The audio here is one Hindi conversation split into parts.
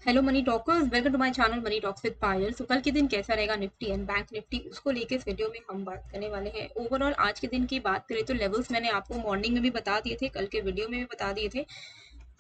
Hello money talkers, welcome to my channel money talks with Payal. So कल के दिन कैसा रहेगा निफ्टी एंड बैंक निफ्टी, उसको लेके इस वीडियो में हम बात करने वाले हैं। ओवरऑल आज के दिन की बात करें तो लेवल्स मैंने आपको मॉर्निंग में भी बता दिए थे, कल के वीडियो में भी बता दिए थे।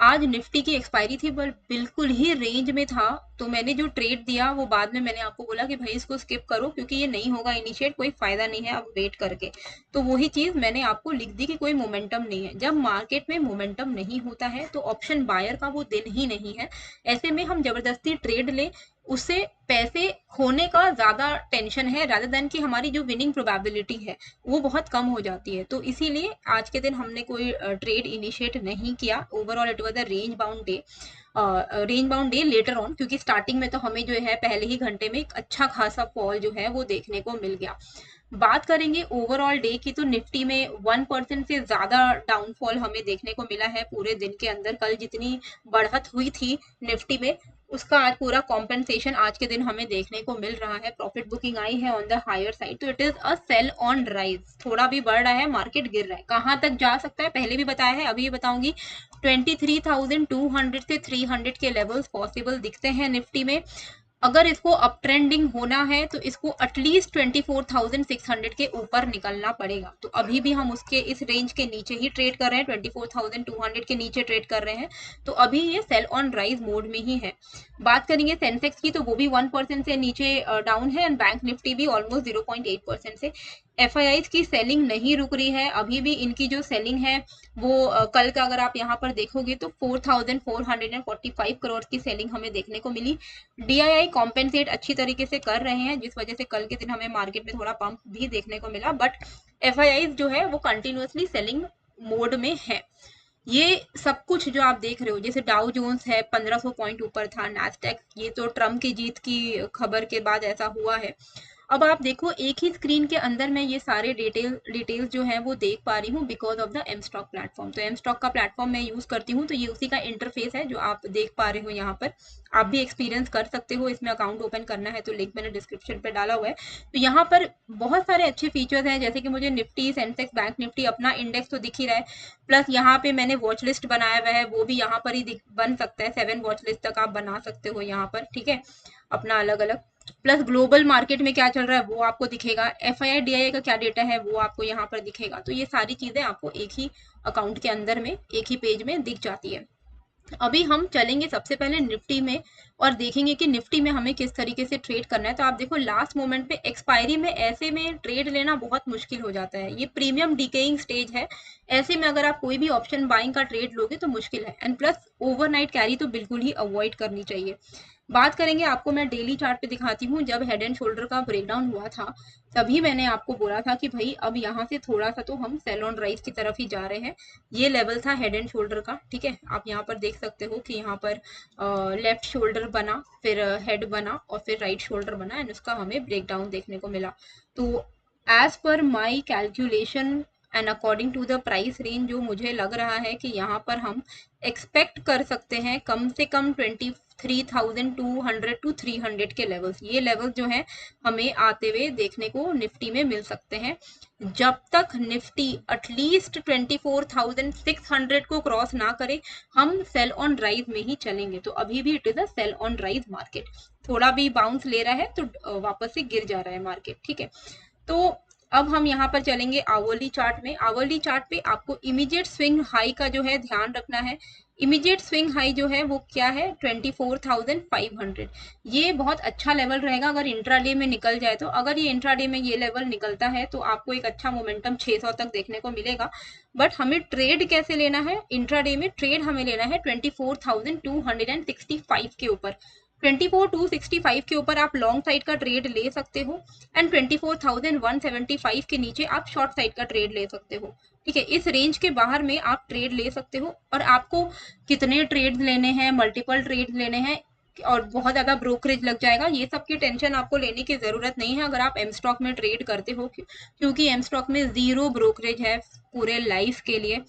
आज निफ्टी की एक्सपायरी थी पर बिल्कुल ही रेंज में था, तो मैंने जो ट्रेड दिया वो बाद में मैंने आपको बोला कि भाई इसको स्किप करो क्योंकि ये नहीं होगा इनिशिएट, कोई फायदा नहीं है अब वेट करके। तो वही चीज मैंने आपको लिख दी कि कोई मोमेंटम नहीं है। जब मार्केट में मोमेंटम नहीं होता है तो ऑप्शन बायर का वो दिन ही नहीं है। ऐसे में हम जबरदस्ती ट्रेड लें, उससे पैसे खोने का ज्यादा टेंशन है रादर देन कि हमारी जो विनिंग प्रोबेबिलिटी है वो बहुत कम हो जाती है। तो इसीलिए आज के दिन हमने कोई ट्रेड इनिशिएट नहीं किया। Overall it was a range bound day later on, क्योंकि स्टार्टिंग में तो हमें जो है पहले ही घंटे में एक अच्छा खासा फॉल जो है वो देखने को मिल गया। बात करेंगे ओवरऑल डे की तो निफ्टी में 1% से ज्यादा डाउनफॉल हमें देखने को मिला है पूरे दिन के अंदर। कल जितनी बढ़त हुई थी निफ्टी में उसका आज पूरा कॉम्पेंसेशन आज के दिन हमें देखने को मिल रहा है। प्रॉफिट बुकिंग आई है ऑन द हायर साइड, तो it is a sell on rise. थोड़ा भी बढ़ रहा है, मार्केट गिर रहा है। कहां तक जा सकता है पहले भी बताया है, अभी भी बताऊंगी। 23,200 से 300 के लेवल्स पॉसिबल दिखते हैं निफ्टी में। अगर इसको अप ट्रेंडिंग होना है तो इसको एटलीस्ट 24,600 के ऊपर निकलना पड़ेगा। तो अभी भी हम उसके इस रेंज के नीचे ही ट्रेड कर रहे हैं, 24,200 के नीचे ट्रेड कर रहे हैं। तो अभी ये सेल ऑन राइज मोड में ही है। बात करेंगे सेंसेक्स की तो वो भी 1% से नीचे डाउन है एंड बैंक निफ्टी भी ऑलमोस्ट 0.8% से। एफ की सेलिंग नहीं रुक रही है, अभी भी इनकी जो सेलिंग है वो कल का अगर आप यहाँ पर देखोगे तो 4,445 करोड़ की सेलिंग हमें देखने को मिली। डीआईआई कॉम्पेंसेट अच्छी तरीके से कर रहे हैं, जिस वजह से कल के दिन हमें मार्केट में थोड़ा पंप भी देखने को मिला, बट एफ जो है वो कंटिन्यूअसली सेलिंग मोड में है। ये सब कुछ जो आप देख रहे हो, जैसे डाउ जोन्स है 1500 पॉइंट ऊपर था, नैस्डैक, ये तो ट्रम्प की जीत की खबर के बाद ऐसा हुआ है। अब आप देखो एक ही स्क्रीन के अंदर मैं ये सारे डिटेल्स जो है वो देख पा रही हूँ because of the M stock platform. तो एम स्टॉक का प्लेटफॉर्म मैं यूज करती हूँ, तो ये उसी का इंटरफेस है जो आप देख पा रहे हो यहाँ पर। आप भी एक्सपीरियंस कर सकते हो, इसमें अकाउंट ओपन करना है तो लिंक मैंने डिस्क्रिप्शन पे डाला हुआ है। तो यहाँ पर बहुत सारे अच्छे फीचर्स हैं, जैसे कि मुझे निफ्टी, सेंसेक्स, बैंक निफ्टी अपना इंडेक्स तो दिख ही रहा है, प्लस यहाँ पे मैंने वॉच लिस्ट बनाया हुआ है, वो भी यहाँ पर ही बन सकता है। 7 वॉच लिस्ट तक आप बना सकते हो यहाँ पर, ठीक है, अपना अलग अलग। प्लस ग्लोबल मार्केट में क्या चल रहा है वो आपको दिखेगा, एफआईआई का क्या डेटा है वो आपको यहाँ पर दिखेगा। तो ये सारी चीजें आपको एक ही अकाउंट के अंदर में, एक ही पेज में दिख जाती है। अभी हम चलेंगे सबसे पहले निफ्टी में और देखेंगे कि निफ्टी में हमें किस तरीके से ट्रेड करना है। तो आप देखो लास्ट मोमेंट पे एक्सपायरी में ऐसे में ट्रेड लेना बहुत मुश्किल हो जाता है, ये प्रीमियम डिकेइंग स्टेज है। ऐसे में अगर आप कोई भी ऑप्शन बाइंग का ट्रेड लोगे तो मुश्किल है, एंड प्लस ओवरनाइट कैरी तो बिल्कुल ही अवॉइड करनी चाहिए। बात करेंगे, आपको मैं डेली चार्ट पे दिखाती हूँ। जब हेड एंड शोल्डर का ब्रेकडाउन हुआ था तभी मैंने आपको बोला था कि भाई अब यहाँ से थोड़ा सा तो हम सेल ऑन राइज की तरफ ही जा रहे हैं। ये लेवल था हेड एंड शोल्डर का, ठीक है। आप यहाँ पर देख सकते हो कि यहाँ पर लेफ्ट शोल्डर बना, फिर हेड बना और फिर राइट शोल्डर बना, एंड उसका हमें ब्रेकडाउन देखने को मिला। तो as per my calculation and according to the price range, जो मुझे लग रहा है कि यहाँ पर हम एक्सपेक्ट कर सकते हैं कम से कम 23,200 टू 300 के लेवल्स। ये लेवल्स जो है हमें आते हुए देखने को निफ्टी में मिल सकते हैं। जब तक निफ्टी एटलीस्ट 24,600 को क्रॉस ना करे हम सेल ऑन राइज में ही चलेंगे। तो अभी भी it is a sell on rise market. थोड़ा भी बाउंस ले रहा है तो वापस से गिर जा रहा है मार्केट, ठीक है। तो अब हम यहाँ पर चलेंगे आवरली चार्ट में। आवरली चार्ट पे आपको इमीडिएट स्विंग हाई का जो है ध्यान रखना है। इमीडिएट स्विंग हाई जो है वो क्या है, 24,500। ये बहुत अच्छा लेवल रहेगा अगर इंट्राडे में निकल जाए तो। अगर ये इंट्राडे में ये लेवल निकलता है तो आपको एक अच्छा मोमेंटम 600 तक देखने को मिलेगा। बट हमें ट्रेड कैसे लेना है, इंट्राडे में ट्रेड हमें लेना है 24,265 के ऊपर। 24,265 के ऊपर आप लॉन्ग साइड का ट्रेड ले सकते हो एंड 24,175 के नीचे आप शॉर्ट साइड का ट्रेड ले सकते हो, ठीक है। इस रेंज के बाहर में आप ट्रेड ले सकते हो। और आपको कितने ट्रेड लेने हैं, मल्टीपल ट्रेड लेने हैं और बहुत ज्यादा ब्रोकरेज लग जाएगा, ये सब की टेंशन आपको लेने की जरूरत नहीं है अगर आप एम स्टॉक में ट्रेड करते हो, क्योंकि एम स्टॉक में जीरो ब्रोकरेज है पूरे लाइफ के लिए।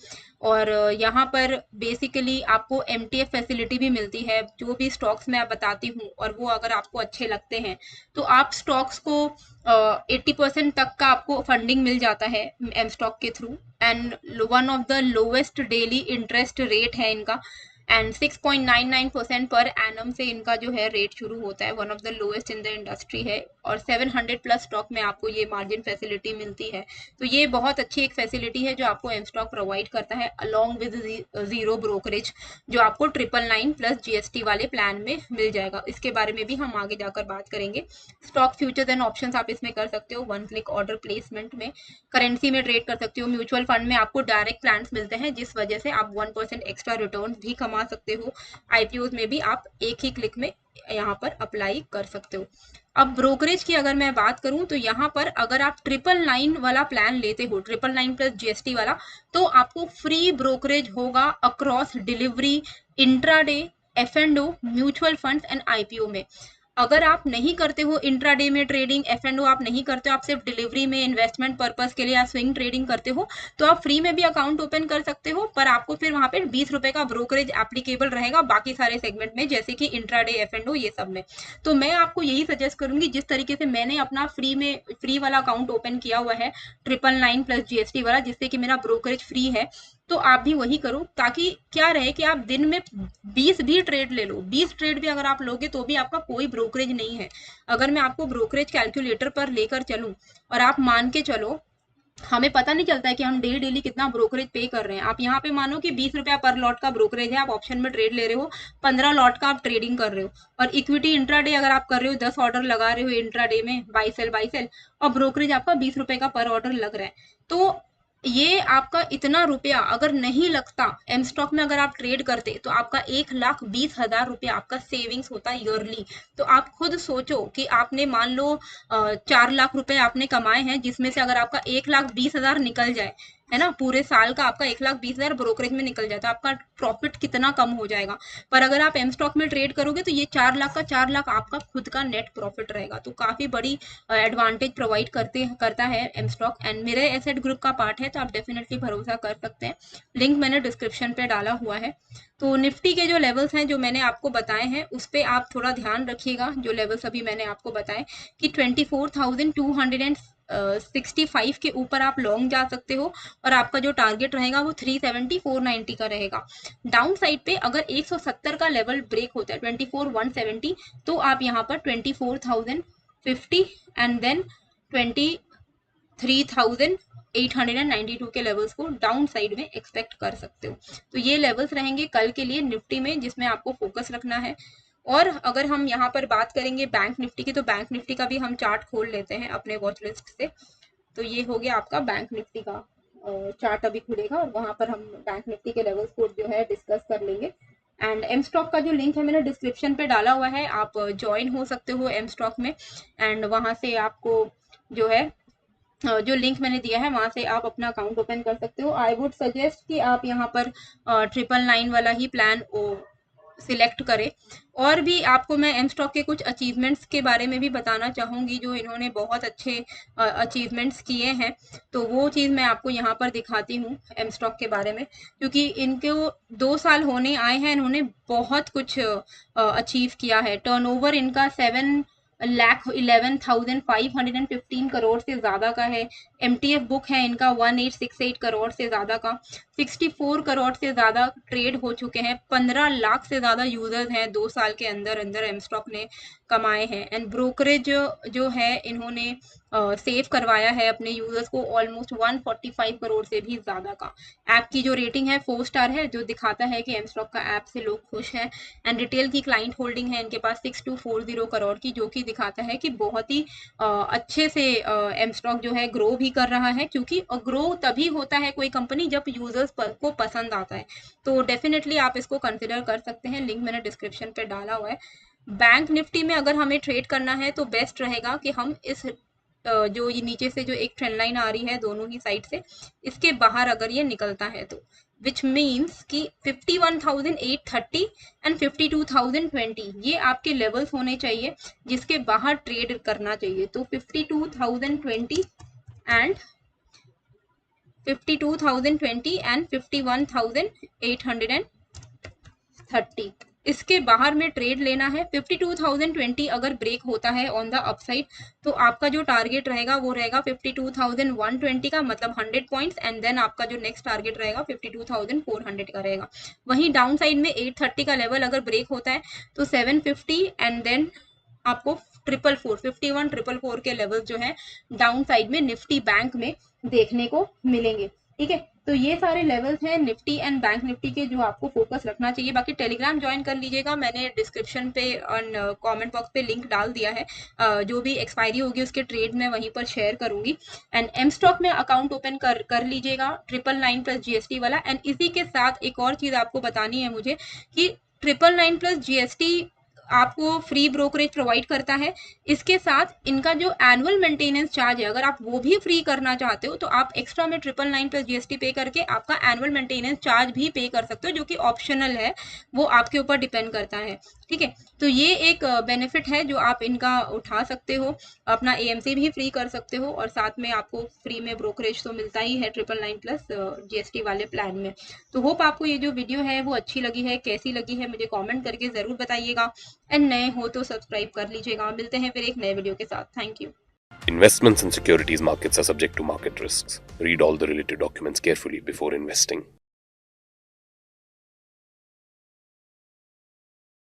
और यहाँ पर बेसिकली आपको एमटीएफ फैसिलिटी भी मिलती है। जो भी स्टॉक्स मैं बताती हूँ और वो अगर आपको अच्छे लगते हैं तो आप स्टॉक्स को 80% तक का आपको फंडिंग मिल जाता है एम स्टॉक के through, and one of the lowest daily interest rate है इनका। एंड 6.99% पर एनम से इनका जो है रेट शुरू होता है, one of the lowest in the industry है, और 700 प्लस स्टॉक में आपको ये मार्जिन फैसिलिटी मिलती है। तो ये बहुत अच्छी एक फैसिलिटी है जो आपको एम स्टॉक प्रोवाइड करता है अलॉन्ग विद जीरो ब्रोकरेज, जो आपको 999 प्लस जीएसटी वाले प्लान में मिल जाएगा। इसके बारे में भी हम आगे जाकर बात करेंगे। स्टॉक फ्यूचर्स एंड ऑप्शंस आप इसमें कर सकते हो, वन क्लिक ऑर्डर प्लेसमेंट में करेंसी में ट्रेड कर सकते हो। म्यूचुअल फंड में आपको डायरेक्ट प्लान्स मिलते हैं जिस वजह से आप 1% एक्स्ट्रा रिटर्न भी कमा सकते हो। आईपीओ में भी आप एक ही क्लिक में यहाँ पर अप्लाई कर सकते हो। अब ब्रोकरेज की अगर मैं बात करूं तो यहाँ पर अगर आप 999 वाला प्लान लेते हो, 999 प्लस जीएसटी वाला, तो आपको फ्री ब्रोकरेज होगा across delivery, intraday, F&O, mutual funds and IPO में। अगर आप नहीं करते हो इंट्राडे में ट्रेडिंग, एफ&ओ आप नहीं करते हो, आप सिर्फ डिलीवरी में इन्वेस्टमेंट पर्पस के लिए या स्विंग ट्रेडिंग करते हो, तो आप फ्री में भी अकाउंट ओपन कर सकते हो, पर आपको फिर वहां पे 20 रुपए का ब्रोकरेज एप्लीकेबल रहेगा बाकी सारे सेगमेंट में, जैसे कि इंट्राडे, एफ&ओ, ये सब में। तो मैं आपको यही सजेस्ट करूंगी, जिस तरीके से मैंने अपना फ्री वाला अकाउंट ओपन किया हुआ है 999 प्लस जीएसटी वाला, जिससे कि मेरा ब्रोकरेज फ्री है, तो आप भी वही करो, ताकि क्या रहे कि आप दिन में 20 भी ट्रेड ले लो, 20 ट्रेड भी अगर आप लोगे तो भी आपका कोई ब्रोकरेज नहीं है। अगर मैं आपको ब्रोकरेज कैलकुलेटर पर लेकर चलूं और आप मान के चलो, हमें पता नहीं चलता है कि हम डेली कितना ब्रोकरेज पे कर रहे हैं। आप यहाँ पे मानो कि 20 रुपया पर लॉट का ब्रोकरेज है, आप ऑप्शन में ट्रेड ले रहे हो, 15 लॉट का आप ट्रेडिंग कर रहे हो, और इक्विटी इंट्राडे अगर आप कर रहे हो, 10 ऑर्डर लगा रहे हो इंट्राडे में, बाई सेल, और ब्रोकरेज आपका 20 रुपए का पर ऑर्डर लग रहा है, तो ये आपका इतना रुपया अगर नहीं लगता, एम स्टॉक में अगर आप ट्रेड करते, तो आपका 1,20,000 रुपया आपका सेविंग्स होता है ईयरली। तो आप खुद सोचो कि आपने मान लो 4 लाख रुपए आपने कमाए हैं, जिसमें से अगर आपका 1,20,000 निकल जाए, है ना, पूरे साल का आपका 1,20,000 ब्रोकरेज में निकल जाए, तो आपका प्रॉफिट कितना कम हो जाएगा। पर अगर आप एम स्टॉक में ट्रेड करोगे तो ये 4 लाख का 4 लाख आपका खुद का नेट प्रॉफिट रहेगा। तो काफी बड़ी एडवांटेज प्रोवाइड करता है एम स्टॉक, एंड मेरे एसेट ग्रुप का पार्ट है, तो आप डेफिनेटली भरोसा कर सकते हैं। लिंक मैंने डिस्क्रिप्शन पे डाला हुआ है। तो निफ्टी के जो लेवल्स हैं जो मैंने आपको बताए हैं, उस पर आप थोड़ा ध्यान रखिएगा। जो लेवल्स अभी मैंने आपको बताए कि 24,265 के ऊपर आप लॉन्ग जा सकते हो, और आपका जो टारगेट रहेगा वो 370 490 का रहेगा। डाउन साइड पे अगर 170 का लेवल ब्रेक होता है 24,170, तो आप यहाँ पर 24,050 एंड देन 23,892 के लेवल्स को डाउन साइड में एक्सपेक्ट कर सकते हो। तो ये लेवल्स रहेंगे कल के लिए निफ्टी में, जिसमें आपको फोकस रखना है। और अगर हम यहाँ पर बात करेंगे बैंक निफ्टी की, तो बैंक निफ्टी का भी हम चार्ट खोल लेते हैं अपने वॉच लिस्ट से। तो ये हो गया आपका बैंक निफ्टी का चार्ट अभी खुलेगा, और वहां पर हम बैंक निफ्टी के लेवल्स को जो है डिस्कस कर लेंगे। एंड एम स्टॉक का जो लिंक है मैंने डिस्क्रिप्शन पे डाला हुआ है, आप ज्वाइन हो सकते हो एम स्टॉक में, एंड वहां से आपको जो है जो लिंक मैंने दिया है वहां से आप अपना अकाउंट ओपन कर सकते हो। आई वुड सजेस्ट कि आप यहाँ पर 999 वाला ही प्लान सिलेक्ट करें। और भी आपको मैं एम स्टॉक के कुछ अचीवमेंट्स के बारे में भी बताना चाहूंगी, जो इन्होंने बहुत अच्छे अचीवमेंट्स किए हैं, तो वो चीज़ मैं आपको यहाँ पर दिखाती हूँ एम स्टॉक के बारे में, क्योंकि इनके 2 साल होने आए हैं, इन्होंने बहुत कुछ अचीव किया है। टर्नओवर इनका 7,11,515 करोड़ से ज़्यादा का है। एमटीएफ बुक है इनका 1868 करोड़ से ज़्यादा का। 64 करोड़ से ज़्यादा ट्रेड हो चुके हैं। 15 लाख से ज़्यादा यूजर्स हैं 2 साल के अंदर अंदर एम स्टॉक ने कमाए हैं। एंड ब्रोकरेज जो है इन्होंने सेव करवाया है अपने यूजर्स को ऑलमोस्ट 145 करोड़ से भी ज़्यादा का। ऐप की जो रेटिंग है 4 स्टार है, जो दिखाता है कि एम स्टॉक का ऐप से लोग खुश हैं। एंड रिटेल की क्लाइंट होल्डिंग है इनके पास 6240 करोड़ की, जो कि दिखाता है कि बहुत ही अच्छे से एम स्टॉक जो है ग्रो भी कर रहा है, क्योंकि ग्रो तभी होता है कोई कंपनी जब यूजर्स को पसंद आता है। तो डेफिनेटली आप इसको कंसिडर कर सकते हैं, लिंक मैंने डिस्क्रिप्शन पे डाला हुआ है। बैंक निफ्टी में अगर हमें ट्रेड करना है तो बेस्ट रहेगा कि हम इस जो ये नीचे से जो एक ट्रेंड लाइन आ रही है दोनों ही साइड से, इसके बाहर अगर ये निकलता है तो, विच मीन्स कि 51,830 एंड 52,020 ये आपके लेवल्स होने चाहिए जिसके बाहर ट्रेड करना चाहिए। तो 52,020 एंड 51,830 इसके बाहर में ट्रेड लेना है। 52,020 अगर ब्रेक होता है ऑन द अपसाइड तो आपका जो टारगेट रहेगा वो रहेगा 52,120 का, मतलब 100 पॉइंट्स, एंड देन आपका जो नेक्स्ट टारगेट रहेगा 52,400 का रहेगा। वहीं डाउन साइड में 830 का लेवल अगर ब्रेक होता है तो 750 एंड देन आपको 444 के लेवल जो है डाउन साइड में निफ्टी बैंक में देखने को मिलेंगे। ठीक है, तो ये सारे लेवल्स हैं निफ्टी एंड बैंक निफ्टी के जो आपको फोकस रखना चाहिए। बाकी टेलीग्राम ज्वाइन कर लीजिएगा, मैंने डिस्क्रिप्शन पे और कमेंट बॉक्स पे लिंक डाल दिया है। जो भी एक्सपायरी होगी उसके ट्रेड में वहीं पर शेयर करूंगी। एंड एम स्टॉक में अकाउंट ओपन कर लीजिएगा 999 प्लस जीएसटी वाला। एंड इसी के साथ एक और चीज आपको बतानी है मुझे कि 999 प्लस जीएसटी आपको फ्री ब्रोकरेज प्रोवाइड करता है। इसके साथ इनका जो एनुअल मेंटेनेंस चार्ज है अगर आप वो भी फ्री करना चाहते हो तो आप एक्स्ट्रा में 999 प्लस जीएसटी पे करके आपका एनुअल मेंटेनेंस चार्ज भी पे कर सकते हो, जो कि ऑप्शनल है, वो आपके ऊपर डिपेंड करता है। ठीक है, तो ये एक बेनिफिट है जो आप इनका उठा सकते हो, अपना एएमसी भी फ्री कर सकते हो और साथ में आपको फ्री में ब्रोकरेज तो मिलता ही है 999 प्लस जीएसटी वाले प्लान में। तो होप आपको ये जो वीडियो है वो अच्छी लगी है, कैसी लगी है मुझे कमेंट करके जरूर बताइएगा। एंड नए हो तो सब्सक्राइब कर लीजिएगा। मिलते हैं फिर एक नए वीडियो के साथ। Thank you. Investments in securities markets are subject to market risks. Read all the related documents carefully before investing.